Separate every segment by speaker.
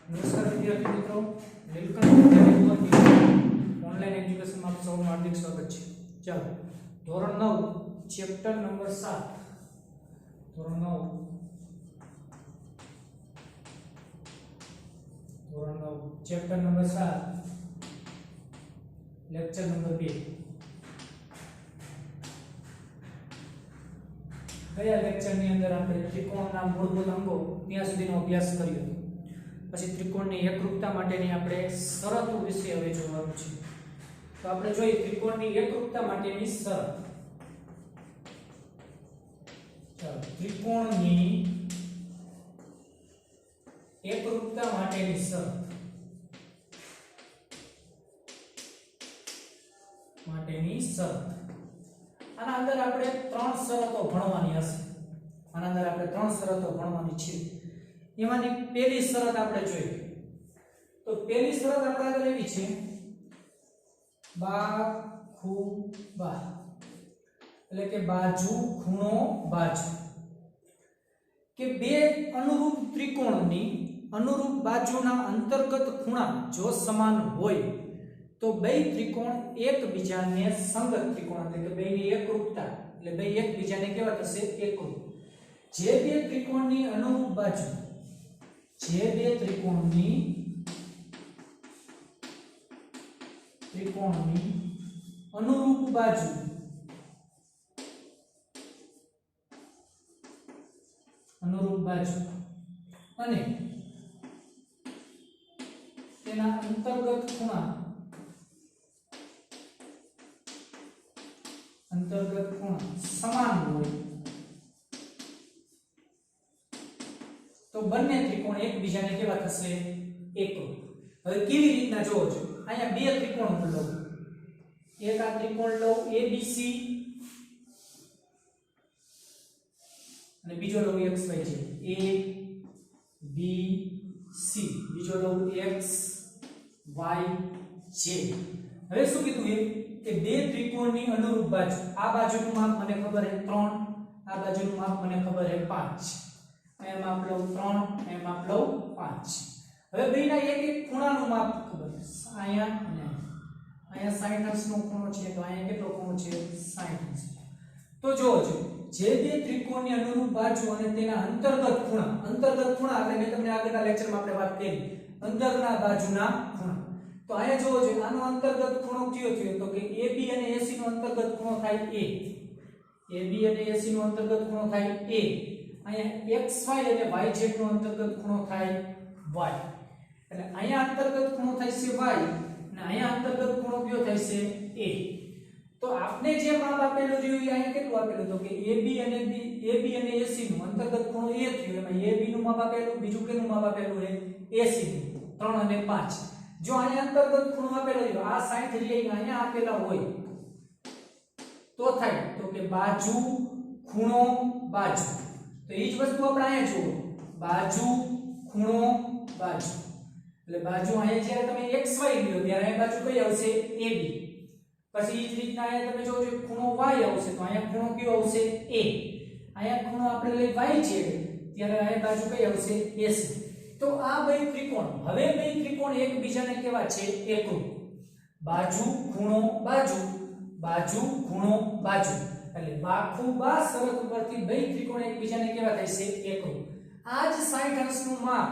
Speaker 1: નમસ્કાર વિદ્યાર્થી મિત્રો, વેલકમ ટુ વિદ્યાર્થી ઓનલાઈન એજ્યુકેશનમાં આપ સૌનું હાર્દિક સ્વાગત છે. ચાલો, ધોરણ 9 ચેપ્ટર નંબર 7 ધોરણ 9 ચેપ્ટર નંબર 7 લેક્ચર નંબર 2. ગયા લેક્ચરની અંદર આપણે ત્રિકોણના મૂળભૂત અંગો ત્યાં સુધીનો અભ્યાસ કર્યો હતો. પછી ત્રિકોણની એકરૂપતા માટેની આપણે શરતો વિશે હવે જોવાનું છે. તો આપણે જોઈએ ત્રિકોણની એકરૂપતા માટેની શરત. ચાલો, ત્રિકોણની એકરૂપતા માટેની શરત આના અંદર આપણે ત્રણ શરતો ભણવાની હશે. આના અંદર આપણે ત્રણ શરતો ભણવાની છે. એમાંની પહેલી શરત આપણે જોઈએ તો પહેલી શરત આપણે આગળ એવી છે બાખુબા, એટલે કે બાજુ ખૂણો બાજુ, કે બે અનુરૂપ ત્રિકોણની અનુરૂપ બાજુના અંતર્ગત ખૂણા જો સમાન હોય તો બે ત્રિકોણ એકબીજાને સંગત ત્રિકોણ, એટલે કે બેની એકરૂપતા, એટલે બે એકબીજાને કેવા થશે? એકરૂપ. જે બે ત્રિકોણની અનુરૂપ બાજુ, જે બે ત્રિકોણની અનુરૂપ બાજુ અને તેના અંતર્ગત ખૂણા સમાન હોય તો બંને ત્રિકોણ એકબીજાને કેવા થશે? એકરૂપ. હવે કેવી રીતના જોવો છો? અહીંયા બે ત્રિકોણ લઉં, એક આ ત્રિકોણ લઉં ABC અને બીજો લઉં XY છે, ABC, બીજો લઉં XY છે. હવે શું કીધું કે બે ત્રિકોણની અનુરૂપ બાજુ, આ બાજુનું માપ મને ખબર છે 3, આ બાજુનું માપ મને ખબર છે 5, અહીંયા માપ લઉં 3, અહીંયા માપ લઉં 5. હવે બેના એક એક ખૂણાનું માપ ખબર છે. અહીંયા 60 અંશનો ખૂણો છે, તો અહીંયા કેટલો ખૂણો છે? 60 અંશ. તો જોજો, જે બે ત્રિકોણની અનુરૂપ બાજુ અને તેના અંતર્ગત ખૂણા એટલે મેં તમને આગળના લેક્ચરમાં આપણે વાત કરી અંદરના બાજુના ખૂણા. તો અહીંયા જોવો જોઈએ, આનો અંતર્ગત ખૂણો કયો થયો? તો કે AB અને AC નો અંતર્ગત ખૂણો થાય A. AB અને AC નો અંતર્ગત ખૂણો થાય A. અહીંયા XY અને YZ નો અંતર્ગત ખૂણો થાય Y. એટલે અહીંયા અંતર્ગત ખૂણો થાય છે Y અને અહીંયા અંતર્ગત ખૂણો કયો થાય છે? A. તો આપણે જે માપ આપેલું રહ્યું અહીંયા કેટલું આપેલું? તો કે AB અને AC નું અંતર્ગત ખૂણો A થયો. એમાં AB નું માપ આપેલું, બીજું કેનું માપ આપેલું છે? AC નું, 3 અને 5. જો અહીંયા અંતર્ગત ખૂણો આપેલો હોય, આ 60 ડિગ્રી અહીંયા આપેલા હોય તો થાય તો કે બાજુ ખૂણો બાજુ. તો એ જ વસ્તુ આપણે અહીંયા જુઓ, બાજુ ખૂણો બાજુ, એટલે બાજુ અહીંયા જ્યારે તમે XY લ્યો ત્યારે અહીં બાજુ કઈ આવશે? AB. પછી એ જ રીતના અહીંયા તમે જોજો ખૂણો Y આવશે, તો અહીંયા ખૂણો કયો આવશે? A. અહીંયા ખૂણો આપણે લઈ Y છે ત્યારે અહીંયા બાજુ કઈ આવશે? AC. તો આ બે ત્રિકોણ, હવે બે ત્રિકોણ એકબીજાને કેવા છે? એકરૂપ. બાજુ ખૂણો બાજુ, બાજુ ખૂણો બાજુ, એટલે બાખુબા શરત ઉપરથી બે ત્રિકોણ એકબીજાને કેવા થાય છે? એકરૂપ. આ જ 60 અંશનું માપ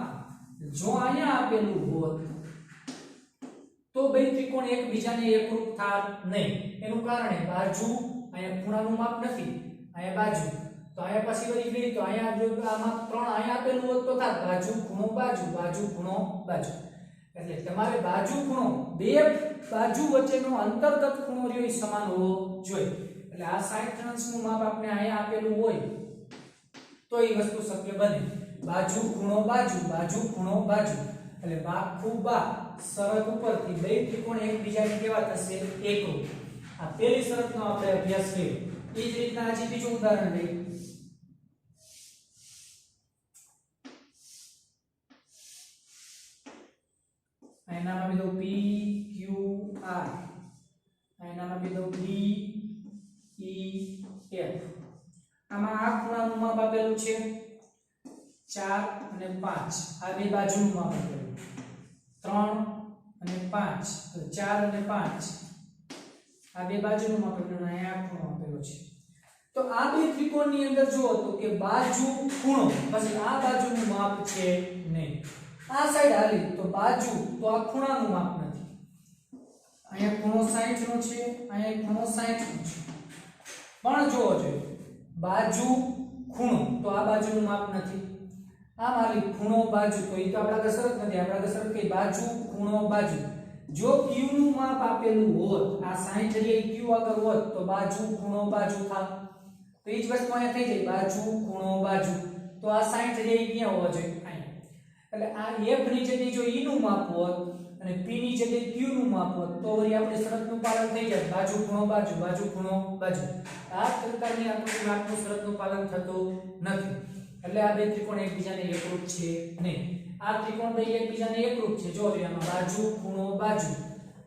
Speaker 1: જો અહીંયા આપેલું હોત તો બે ત્રિકોણ એકબીજાને એકરૂપ થાત નહીં. એનું કારણ બાજુ, અહીંયા ખૂણાનું માપ નથી, અહીંયા બાજુ, તો અહીંયા પછી વળી ગઈ તો અહીંયા જો આમાં 3 અહીંયા આપેલું હોત તો થાત બાજુ ખૂણો બાજુ, બાજુ ખૂણો બાજુ. એટલે તમારે બાજુ ખૂણો, બે બાજુ વચ્ચેનો અંતર્ગત ખૂણો રહ્યો એ સમાન હોવો જોઈએ. એટલે આ 60 અંશનું માપ આપણે અહીંયા આપેલું હોય તો એ વસ્તુ શક્ય બને. બાજુ ખૂણો બાજુ, બાજુ ખૂણો બાજુ, એટલે બાખુબા શરત ઉપરથી બે ત્રિકોણ એકબીજાને કેવા થશે? એકરૂપ. આ પહેલી શરતનો આપણે અભ્યાસ કર્યો. એ જ રીતના આજે બીજું ઉદાહરણ લઈએ. નામ આપી દો PQR, નામ આપી દો DEF. આમાં આ ખૂણાનું માપ આપેલું છે 4 અને 5. આ બે બાજુનું માપ આપેલું 3 અને 5 તો 4 અને 5 આ બે બાજુનું માપ એટલે અહીંયા આ ખૂણો આપેલો છે તો આ બે ત્રિકોણની અંદર જુઓ તો કે બાજુ ખૂણો પછી આ બાજુનું માપ છે નહીં આ સાઈડ હાલી તો બાજુ તો આ ખૂણાનું માપ નથી અહીંયા ખૂણો 60 નો છે અહીંયા ખૂણો 60 નો છે પણ જોવો જોઈએ બાજુ ખૂણો તો આ બાજુનું માપ નથી આ મારી ખૂણો બાજુ તો એ તો આપણા કસરત નથી આપણા કસરત કઈ બાજુ ખૂણો બાજુ જો q નું માપ આપેલું હોત આ 60 જગ્યાએ q આગળ હોત તો બાજુ ખૂણો બાજુ થાત તો એ જ વસ્તુ અહીંયા થઈ જાય બાજુ ખૂણો બાજુ તો આ 60 જગ્યાએ ક્યાં હોવો જોઈએ અહીંયા એટલે આ f ની જગ્યાએ જો e નું માપ હોત અને p ની જગ્યાએ q નું માપ હોત તો વળી આપણે શરતનું પાલન થઈ જાય બાજુ ખૂણો બાજુ આ પ્રકારની આકૃતિમાં આપણું શરતનું પાલન થતું નથી એટલે આ બે ત્રિકોણ એકબીજાને એકરૂપ છે નહીં આ ત્રિકોણ બે એકબીજાને એકરૂપ છે જો આમાં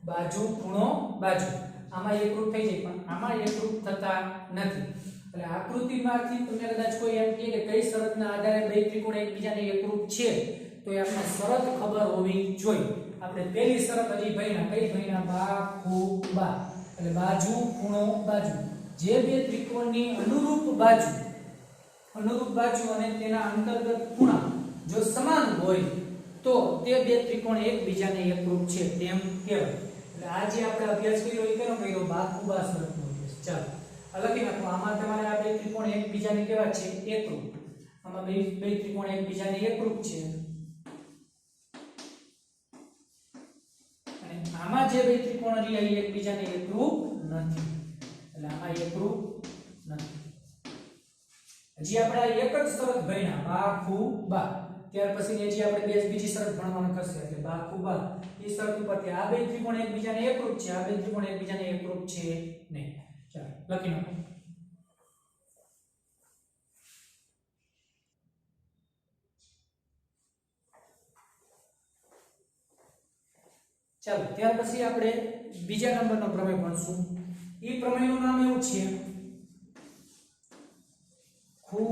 Speaker 1: બાજુ ખૂણો બાજુ આમાં એકરૂપ થઈ જાય પણ આમાં એકરૂપ થતા નથી એટલે આકૃતિમાંથી તમને કદાચ કોઈ એમ કહે કે કઈ શરતના આધારે બે ત્રિકોણ એકબીજાને એકરૂપ છે તો એ આપણે શરત ખબર હોવી જોઈએ આપણે પહેલી શરત હજી ભણ્યા કઈ ભણ્યા બા એટલે બાજુ ખૂણો બાજુ જે બે ત્રિકોણની અનુરૂપ બાજુ અને તેના અંતર્ગત ખૂણા જો સમાન હોય તો તે બે ત્રિકોણ એકબીજાને એકરૂપ છે તેમ કહેવાય એટલે આ જે આપણે અભ્યાસ કર્યો એ કેનો કર્યો બાકુબા શરતનો અભ્યાસ ચાલો આ લખી નાખો આમાં તમારે આ બે ત્રિકોણ એકબીજાને કેવા છે એકરૂપ આમાં બે ત્રિકોણ એકબીજાને એકરૂપ છે અને આમાં જે બે ત્રિકોણ રહ્યા એ એકબીજાને એકરૂપ નથી એટલે આમાં એકરૂપ નથી હજી આપણે એક જ શરત ભણ્યા બાકુબા ત્યાર પછી જે આપણે બીજી શરત ભણવાનું થશે એટલે બાકુબા એ શરત ઉપરથી આ બે ત્રિકોણ એકબીજાને એકરૂપ છે આ બે ત્રિકોણ એકબીજાને એકરૂપ છે નહીં ચાલો લખી નાખો ચાલો ત્યાર પછી આપણે બીજા નંબરનો પ્રમેય ભણશું એ પ્રમેયનું નામ એવું છે ખૂ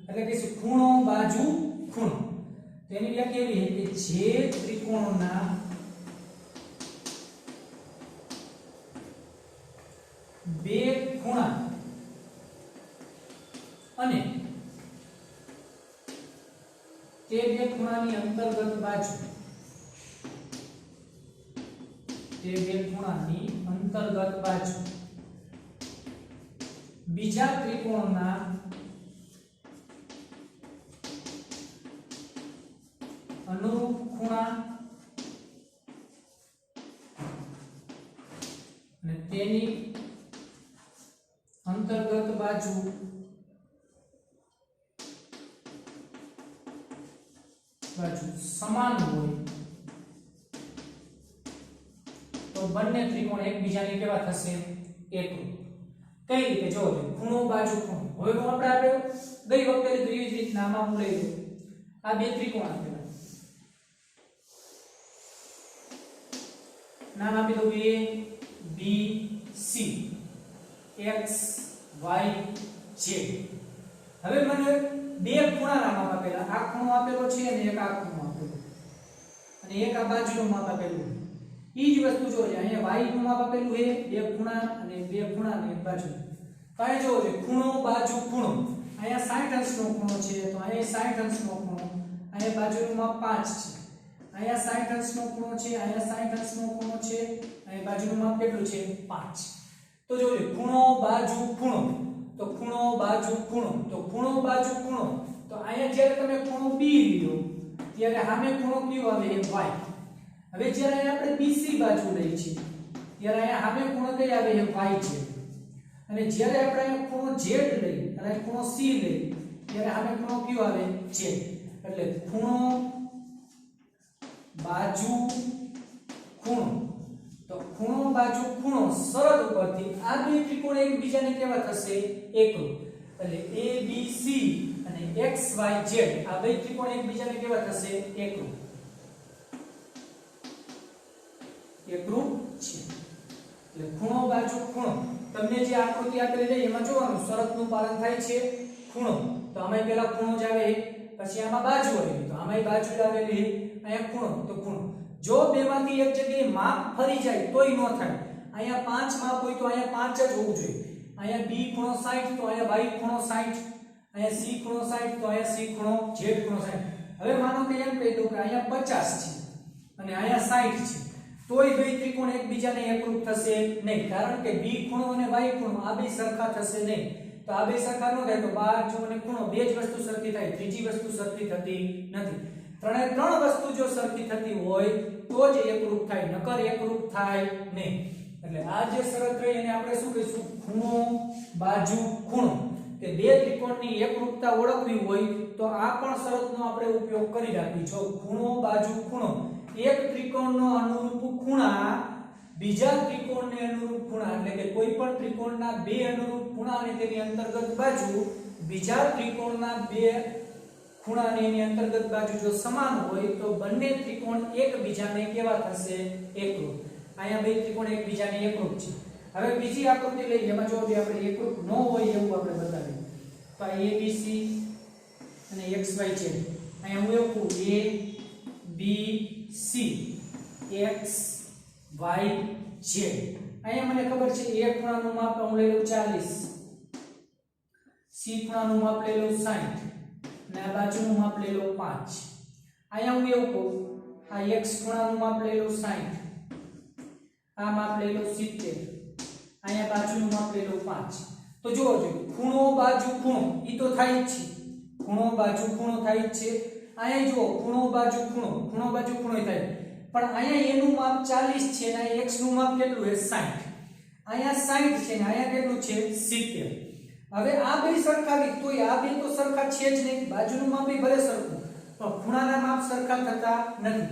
Speaker 1: એટલે કે ખૂણો બાજુ ખૂણો તેની વ્યાખ્યા એવી છે કે જે ત્રિકોણના બે ખૂણા અને તે બે ખૂણાની અંતર્ગત બાજુ બીજા ત્રિકોણના અનુરૂપ ખૂણા અને તેની અંતર્ગત બાજુ સમાન હોય તો બંને ત્રિકોણ એકબીજાને કેવા થશે એકરૂપ કઈ રીતે જો ખૂણો બાજુ ખૂણો હવે હું આપણે આપ્યો ગઈ વખતે લીધું એવી જ રીતના આમાં હું લઈ લઉં આ બે ત્રિકોણ આપેલા નામ આપી દઉં A B C X Y Z હવે મને બે ખૂણાના માપ આપેલા આ ખૂણો આપેલો છે અને એક આ ખૂણો આપેલો અને એક આ બાજુનું માપ આપેલું ઈ જ વસ્તુ જોજો અહીંયા y નું માપ આપેલું છે બે ખૂણા અને એક બાજુ તો અહીં જોવો છે ખૂણો બાજુ ખૂણો અહીંયા 60 અંશનો ખૂણો છે તો અહીંયા 60 અંશનો ખૂણો અહીંયા બાજુનું માપ 5 છે અહીંયા 60 અંશનો ખૂણો છે અહીંયા 60 અંશનો ખૂણો છે અહીંયા બાજુનું માપ કેટલું છે 5 તો જોજો ખૂણો બાજુ ખૂણો તો ખૂણો બાજુ ખૂણો તો ખૂણો બાજુ ખૂણો તો અહીંયા જ્યારે તમે ખૂણો B લ્યો ત્યારે સામે ખૂણો કયો આવે y હવે જ્યારે આપણે BC બાજુ લઈએ છીએ ત્યારે અહીંયા સામે ખૂણો કઈ આવે y છે અને જ્યારે આપણે અહીંયા ખૂણો Z લઈએ અને ખૂણો C લઈએ ત્યારે સામે ખૂણો કયો આવે Z એટલે ખૂણો બાજુ ખૂણો તો ખૂણો બાજુ ખૂણો શરત ઉપરથી આ બે ત્રિકોણ એકબીજાને કેવા થશે એકરૂપ એટલે ABC અને XYZ આ બે ત્રિકોણ એકબીજાને કેવા થશે એકરૂપ છે એટલે ખૂણો બાજુ ખૂણો તમને જે આકૃતિ આપેલી છે એમાં જોવાનું શરતનું પાલન થાય છે ખૂણો તો અમે પહેલા ખૂણો જ આવે પછી આમાં બાજુ આવી તો આમાંય બાજુ આવેલી અહીંયા ખૂણો તો ખૂણો જો બેમાંથી એક જગ્યાએ માપ ફરી જાય તોય ન થાય અહીંયા 5 માપ હોય તો અહીંયા 5 જ હોવું જોઈએ અહીંયા b ખૂણો 60 તો અહીંયા y ખૂણો 60 અહીંયા c ખૂણો 60 તો અહીંયા c ખૂણો z ખૂણો 60 હવે માનો કે એમ કહી દઉં કે અહીંયા 50 છે અને અહીંયા 60 છે તોય બે ત્રિકોણ એકબીજાને એકરૂપ થશે નહીં કારણ કે b ખૂણો અને y ખૂણો આ બે સરખા થશે નહીં તો આ બે સરખા ન થાય તો બાજુ અને ખૂણો બે જ વસ્તુ સરખી થાય ત્રીજી વસ્તુ સરખી થતી નથી ત્રણ વસ્તુ જો સરખી થતી હોય તો જ એકરૂપ થાય નકર એકરૂપ થાય નહીં એટલે આ જે શરત રહી એને આપણે શું કહીશું ખૂણો બાજુ ખૂણો કે બે ત્રિકોણની એકરૂપતા ઓળખવી હોય તો આ પણ શરતનો આપણે ઉપયોગ કરી રાખવી જો ખૂણો બાજુ ખૂણો એક ત્રિકોણનો અનુરૂપ ખૂણા બીજા ત્રિકોણને અનુરૂપ ખૂણા એટલે કે કોઈ પણ ત્રિકોણના બે અનુરૂપ ખૂણા અને તેની અંતર્ગત બાજુ બીજા ત્રિકોણના બે ખૂણા અને એની અંતર્ગત બાજુ જો સમાન હોય તો બંને ત્રિકોણ એકબીજાને કેવા થશે એકરૂપ અહીંયા બે ત્રિકોણ એકબીજાને એકરૂપ છે હવે બીજી આકૃતિ લઈએ એમાં જો આપણે એકરૂપ ન હોય એવું આપણે બતાવીએ તો આ ABC અને XY છે અહીંયા હું એવું કહું A B C X Y Z અહીંયા મને ખબર છે A ખૂણાનું માપ હું લઈ લઉં 40 C ખૂણાનું માપ લઈ લઉં 60 અને આ બાજુનું માપ લઈ લઉં 5 અહીંયા હું એવું કહું આ X ખૂણાનું માપ લઈ લઉં 60 આ માપ લઈ લઉં 70 અહીંયા બાજુનું માપ લઈ લઉં 5 તો જુઓ ખૂણો બાજુ ખૂણો ઈ તો થાય જ છે ખૂણો બાજુ ખૂણો થાય જ છે અહીંયા જુઓ ખૂણો બાજુ ખૂણો થાય પણ અહીંયા એનું માપ 40 છે અને x નું માપ કેટલું છે 60 અહીંયા 60 છે અને અહીંયા કેટલું છે 70 હવે આ બે સરખાવી તોય આ બે તો સરખા છે જ નહીં બાજુનું માપ ભલે સરખું પણ ખૂણાના માપ સરખા થતા નથી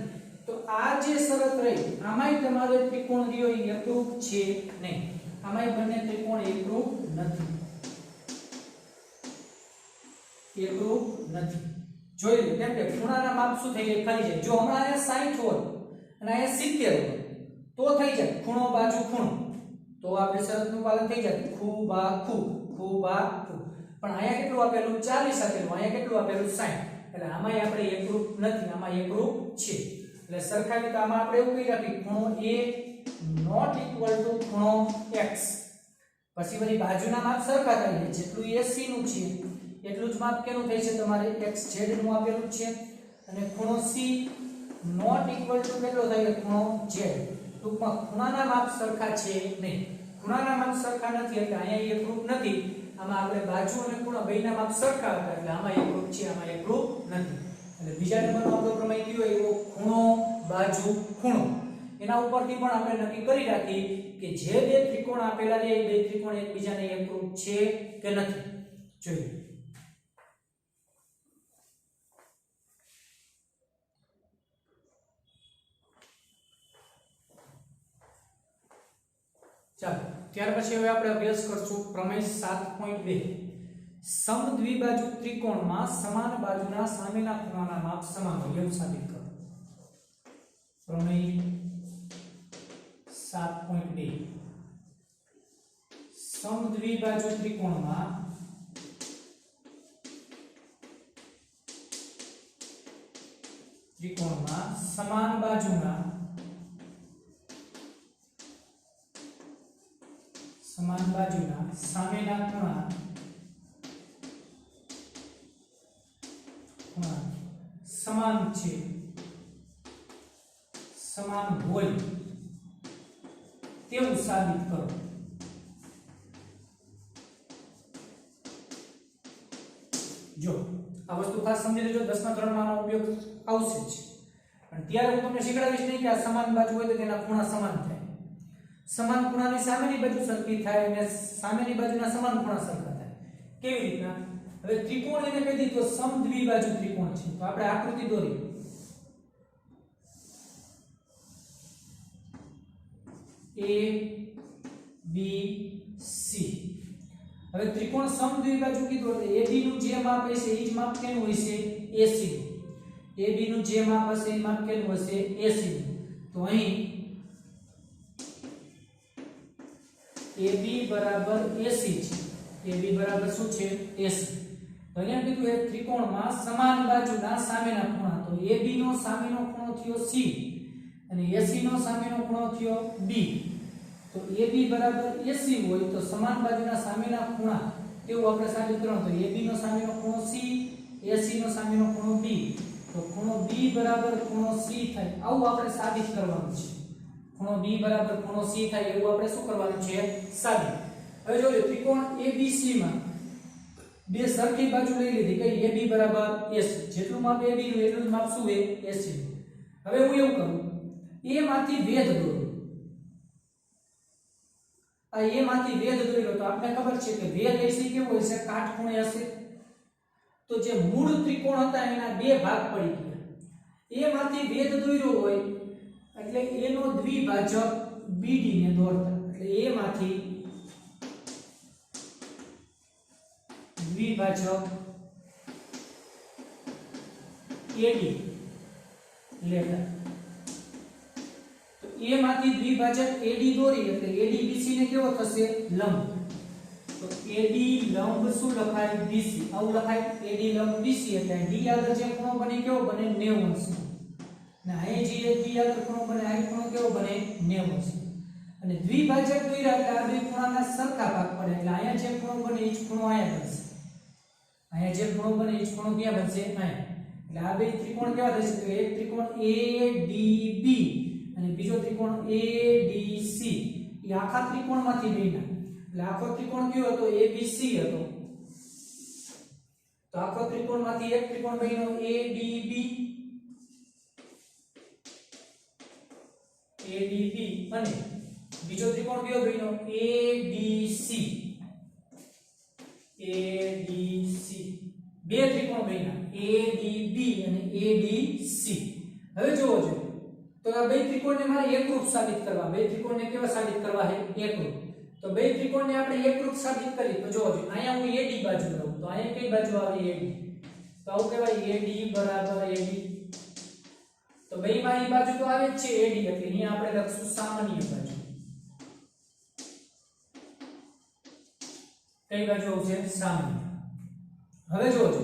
Speaker 1: તો આ જે શરત રહી આમાંય તમારે ત્રિકોણ રહ્યો એ એકરૂપ છે નહીં આમાંય બંને ત્રિકોણ એકરૂપ નથી જોઈ લો કેમ કે ખૂણાના માપ શું થઈ જાય ફરી જાય જો હમણાં અહીંયા 60 હોય અને અહીંયા 70 હોય તો થઈ જાય ખૂણો બાજુ ખૂણો તો આપણે શરતનું પાલન થઈ જાય ખૂ બા ખૂ પણ અહીંયા કેટલું આપેલું 40 આપેલું અહીંયા કેટલું આપેલું 60 એટલે આમાંય આપણે એકરૂપ નથી આમાં એકરૂપ છે એટલે સરખાવી તો આમાં આપણે એવું કહી રાખી ખૂણો A નોટ ઇક્વલ ટુ ખૂણો x પછી વળી બાજુના માપ સરખા થાય જેટલું AC નું છે એટલું જ માપ કેનું થઈ છે તમારે xz નું આપેલું છે અને ખૂણો C નોટ ઇક્વલ ટુ કેટલો થાય ખૂણો z ટૂંકમાં ખૂણાના માપ સરખા છે નહીં ખૂણાના માપ સરખા નથી એટલે અહીંયા એકરૂપ નથી આમાં આપણે બાજુ અને ખૂણો બેયના માપ સરખા હતા એટલે આમાં એકરૂપ છે આમાં એકરૂપ નથી એટલે બીજા નંબરનો આપણો પ્રમેય કયો એવો ખૂણો બાજુ ખૂણો એના ઉપરથી પણ આપણે નક્કી કરી રાખી કે જે બે ત્રિકોણ આપેલા છે એ બે ત્રિકોણ એકબીજાને એકરૂપ છે કે નથી જોઈએ ચાલો ત્યાર પછી હવે આપણે અભ્યાસ કરશું પ્રમેય 7.2 સમદ્વિબાજુ ત્રિકોણમાં સમાન બાજુના સામેના ખૂણાના માપ સમાન હોય એવું સાબિત કરો પ્રમેય 7.2 સમદ્વિબાજુ ત્રિકોણમાં સમાન બાજુના સામેના ખૂણા સમાન છે સમાન હોય તેવું સાબિત કરો જો આ વસ્તુ ખાસ સમજી લેજો 10મા ધોરણમાં આનો ઉપયોગ આવશે જ પણ ત્યારે હું તમને શીખવાડીશ નહીં કે આ સમાન બાજુ હોય તો તેના ખૂણા સમાન થાય સમાન ખૂણાની સામેની બાજુ સરખી થાય અને સામેની બાજુના સમાન ખૂણા સરખા થાય કેવી રીતના હવે ત્રિકોણ એને કહી દીધું સમદ્વિબાજુ ત્રિકોણ છે તો આપણે આકૃતિ દોરી A B C હવે ત્રિકોણ સમદ્વિબાજુ કીધું એટલે AB નું જે માપ હશે એ જ માપ કેનું હશે AC AB નું જે માપ હશે એ માપ કેનું હશે AC તો અહીં AB બરાબર AC છે AB બરાબર શું છે AC તો અહીંયા કીધું એ ત્રિકોણમાં સમાન બાજુના સામેના ખૂણા તો AB નો સામેનો ખૂણો થયો C અને AC નો સામેનો ખૂણો થયો B તો AB બરાબર AC હોય તો સમાન બાજુના સામેના ખૂણા એવું આપણે સાબિત કરવાનું તો AB નો સામેનો ખૂણો C AC નો સામેનો ખૂણો B તો ખૂણો B બરાબર ખૂણો C થાય આવું આપણે સાબિત કરવાનું છે ખૂણો B બરાબર ખૂણો C થાય એવું આપણે શું કરવાનું છે સાબિત હવે જો ત્રિકોણ ABC માં બે સરખી બાજુ લઈ લીધી કે AB બરાબર AC જેટલું માપ AB નું એટલું જ માપ શું છે AC હવે હું એવું કરું A માંથી વેધ દોરું આ A માંથી વેધ દોર્યો તો આપણે ખબર છે કે વેધ AC કેવો હશે કાટખૂણે હશે તો જે મૂળ ત્રિકોણ હતા એના બે ભાગ પડી ગયા A માંથી વેધ દોર્યો હોય એટલે A નો દ્વિભાજક BD ને દોરતા એટલે A માંથી દ્વિભાજક AD લેતા તો A માંથી દ્વિભાજક AD દોરી એટલે AD BC ને કેવો થશે લંબ તો AD લંબ શું લખાય BC આવું લખાય AD લંબ BC એટલે D આગળ જે ખૂણો બને કેવો બને 90 અંશ ને અહીં જે D આગળ ખૂણો બને આ ખૂણો કેવો બને 90 અંશ અને દ્વિભાજક દોર્યા એટલે આ બે ખૂણાના સરખા ભાગ પડે એટલે અહીંયા જે ખૂણો બને એ જ ખૂણો અહીંયા બનશે અહીંયા જે ખૂણો બને એ જ ખૂણો ક્યાં બનશે અહીંયા એટલે આ બે ત્રિકોણ કેવા થશે તો એક ત્રિકોણ ADB અને બીજો ત્રિકોણ ADC એ આખા ત્રિકોણમાંથી બન્યા એટલે આખો ત્રિકોણ કયો હતો ABC હતો તો આખો ત્રિકોણમાંથી એક ત્રિકોણ બન્યો ADB અને બીજો ત્રિકોણ કયો બન્યો ADC બે ત્રિકોણ બન્યા ADB અને ADC હવે જોવો જો તો આ બે ત્રિકોણને મારે એકરૂપ સાબિત કરવા બે ત્રિકોણને કેવા સાબિત કરવા છે એકરૂપ તો બે ત્રિકોણને આપણે એકરૂપ સાબિત કરી તો જોવો જો અહીંયા હું AD બાજુ લઉં તો અહીંયા કઈ બાજુ આવે AD તો આવું કહેવાય AD બરાબર AD તો બેમાં એ બાજુ તો આવે જ છે AD એટલે અહીંયા આપણે લખશું સામાન્ય બાજુ કઈ બાજુ આવશે સામાન્ય હવે જોજો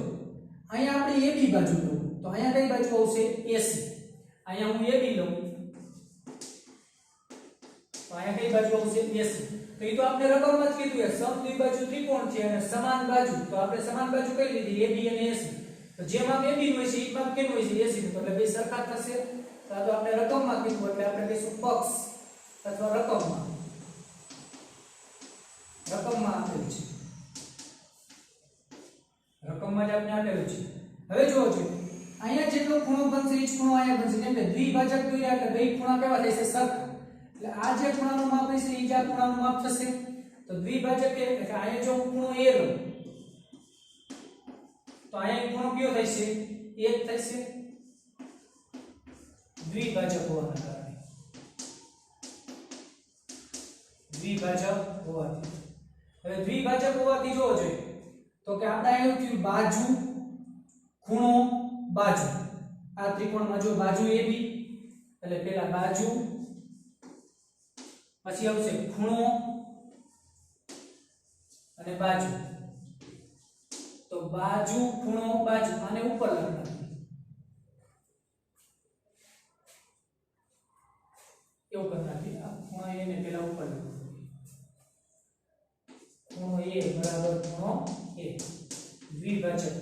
Speaker 1: અહીંયા આપણે AB બાજુ લઉં તો અહીંયા કઈ બાજુ આવશે AC અહીંયા હું AB લઉં તો અહીંયા કઈ બાજુ આવશે AC તો એ તો આપણે રકમમાં જ કીધું છે સમદ્વિબાજુ ત્રિકોણ છે અને સમાન બાજુ તો આપણે સમાન બાજુ કઈ લીધી AB અને AC તો જે માપ AB નું હોય છે એ માપ કેનું હોય છે AC નું તો એટલે બે સરખા થશે તો આ તો આપણે રકમમાં કીધું એટલે આપણે કહીશું પક્ષ અથવા રકમમાં આપેલું છે રકમમાં જ આપણે આપેલું છે હવે જોવો છો અહીંયા જેટલો ખૂણો બનશે એ જ ખૂણો અહીંયા બનશે કેમ કે દ્વિભાજક દોર્યા એટલે બે ખૂણા કેવા થશે સરખા એટલે આ જે ખૂણાનું માપ હશે એ જ આ ખૂણાનું માપ થશે તો દ્વિભાજક એટલે અહીંયા જો ખૂણો A લઉં તો અહીંયા ખૂણો કયો થશે A જ થશે દ્વિભાજક હોવાના કારણે દ્વિભાજક હોવાથી હવે દ્વિભાજક હોવાથી જોવો જોઈએ તો કે આપણે એવું થયું બાજુ ખૂણો બાજુ આ ત્રિકોણમાં જો બાજુ AB એટલે પહેલા બાજુ પછી આવશે ખૂણો અને બાજુ તો બાજુ ખૂણો બાજુ આને ઉપર લખવાનું એવું કરવાથી આ ખૂણો A ને પહેલા ઉપર લખવાનું ખૂણો A બરાબર ખૂણો A દ્વિભાજક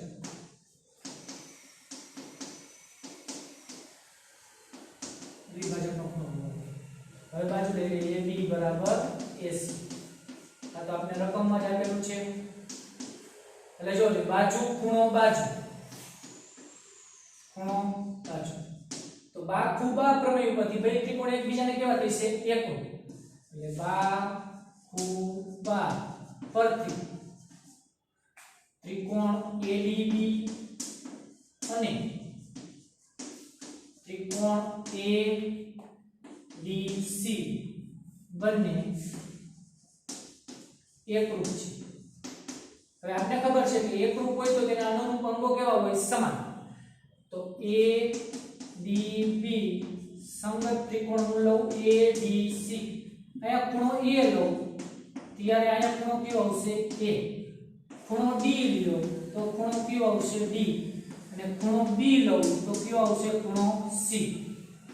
Speaker 1: દ્વિભાજકનો ખૂણો હવે બાજુ લઈ લઈએ AB બરાબર AC આ તો આપણે રકમમાં જ આપેલું છે એટલે જોજો બાજુ ખૂણો બાજુ તો બાખુબા પ્રમેય ઉપરથી બે ત્રિકોણ એકબીજાને કેવા થશે એકરૂપ એટલે બાખુબા પરથી ત્રિકોણ ADB અને ત્રિકોણ ADC બંને એકરૂપ છે હવે આપણે ખબર છે કે એકરૂપ હોય તો તેના અનુરૂપ અંગો કેવા હોય સમાન તો ADB સંગત ત્રિકોણ હું લઉં ADC અહીંયા ખૂણો A લઉં ત્યારે અહીંયા ખૂણો કયો આવશે A ખૂણો D લ્યો તો તો ખૂણો કયો આવશે D, અને ખૂણો B લઉં તો કયો આવશે ખૂણો C.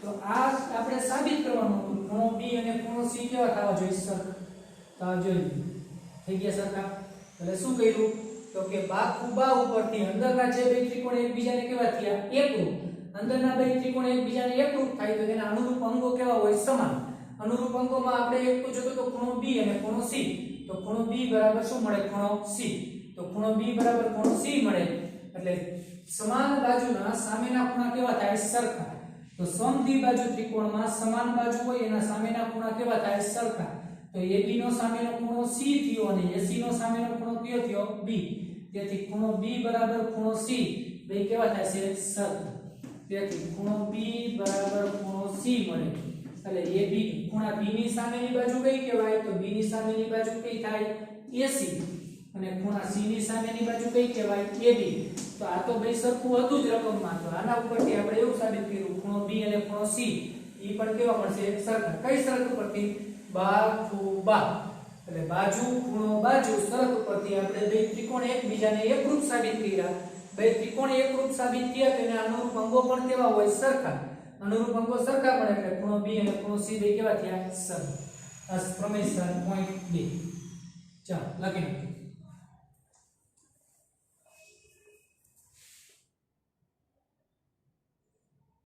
Speaker 1: તો આ આપણે સાબિત કરવાનું હતું ખૂણો B અને ખૂણો C કેવા થવા જોઈએ સરખા થવા જોઈએ. થઈ ગયા સરખા. એટલે શું કર્યું તો કે બાહુ ઉપરથી અંદરના જે બે ત્રિકોણ એકબીજાને કેવા થયા એકરૂપ. અંદરના બે ત્રિકોણ એકબીજાને એકરૂપ થાય તો તેના અનુરૂપ અંગો કેવા હોય સમાન. અનુરૂપ અંગોમાં આપણે એક તો જોતો તો ખૂણો B અને ખૂણો C. તો ખૂણો B બરાબર શું મળે ખૂણો C. તો ખૂણો B બરાબર ખૂણો C મળે એટલે સમાન બાજુના સામેના ખૂણા કેવા થાય સરખા. તો સમદ્વિબાજુ ત્રિકોણમાં સમાન બાજુ હોય એના સામેના ખૂણા કેવા થાય સરખા. તો AB નો સામેનો ખૂણો C થયો અને AC નો સામેનો ખૂણો કયો થયો B. તેથી ખૂણો B બરાબર ખૂણો C બે કેવા થાય છે સરખા. તેથી ખૂણો B બરાબર ખૂણો C મળે. એટલે AB ખૂણા B ની સામેની બાજુ કઈ કહેવાય તો B ની સામેની બાજુ કઈ થાય AC અને ખૂણા C ની સામેની બાજુ કઈ કહેવાય AB. તો આ તો બે સરખું હતું જ રકમમાં. તો આના ઉપરથી આપણે એવું સાબિત કર્યું ખૂણો B અને ખૂણો C ઈ પણ કેવા મળશે સરખા. કઈ શરત ઉપરથી બાહુ બા. એટલે બાજુ ખૂણો બાજુ શરત ઉપરથી આપણે બે ત્રિકોણ એકબીજાને એકરૂપ સાબિત કર્યા. બે ત્રિકોણ એકરૂપ સાબિત થયા તેના અનુરૂપ અંગો પણ કેવા હોય સરખા. અનુરૂપ અંગો સરખા પડે એટલે ખૂણો B અને ખૂણો C બે કેવા થયા સરખા. પ્રમેય પોઈન્ટ 2. ચાલો લખી નાખીએ.